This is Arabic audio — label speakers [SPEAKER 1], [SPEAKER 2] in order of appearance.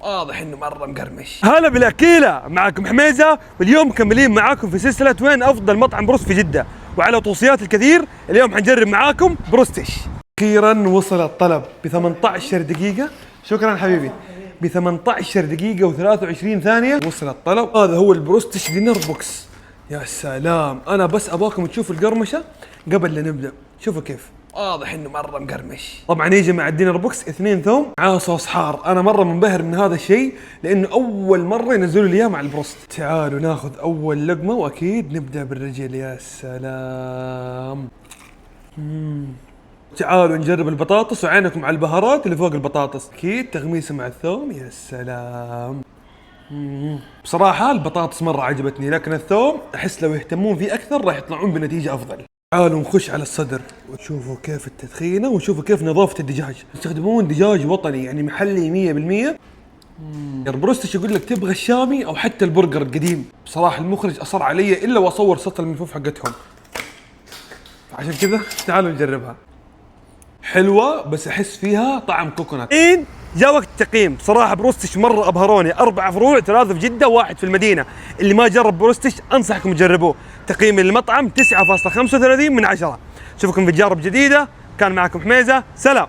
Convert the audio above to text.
[SPEAKER 1] واضح انه مره مقرمش.
[SPEAKER 2] هلا بالاكيله، معكم حميزه، واليوم مكملين معاكم في سلسله وين افضل مطعم بروست في جده، وعلى توصيات الكثير اليوم حنجرب معاكم بروستش. اخيرا وصل الطلب ب 18 دقيقه. شكرا حبيبي. ب 18 دقيقه و23 ثانيه وصل الطلب. هذا هو البروستش دينر بوكس. يا سلام، انا بس اباكم تشوفوا القرمشه قبل لا نبدا. شوفوا كيف
[SPEAKER 1] واضح انه مره مقرمش.
[SPEAKER 2] طبعا يجي مع الدينر بوكس 2 ثوم معاه صوص حار. انا مره منبهر من هذا الشيء لانه اول مره ينزلوا لي اياه مع البروست. تعالوا ناخذ اول لقمه، واكيد نبدا بالرجل. يا سلام. تعالوا نجرب البطاطس، وعينكم على البهارات اللي فوق البطاطس. اكيد تغميسه مع الثوم. يا سلام. بصراحه البطاطس مره عجبتني، لكن الثوم احس لو يهتمون فيه اكثر راح يطلعون بنتيجه افضل. تعالوا نخش على الصدر وتشوفوا كيف التدخينه، وشوفوا كيف نظافه الدجاج. يستخدمون دجاج وطني يعني محلي 100%. البروستش يقول لك تبغى الشامي او حتى البرجر القديم. بصراحه المخرج اصر علي الا واصور سطل الملفوف حقتهم، عشان كذا تعالوا نجربها. حلوه بس احس فيها طعم كوكونات. جاء وقت التقييم. بصراحه بروستش مره ابهروني. 4 فروع، 3 في جده، 1 في المدينه. اللي ما جرب بروستش انصحكم تجربوه. تقييم المطعم 9.35 من 10. اشوفكم في تجارب جديده. كان معكم حميزه، سلام.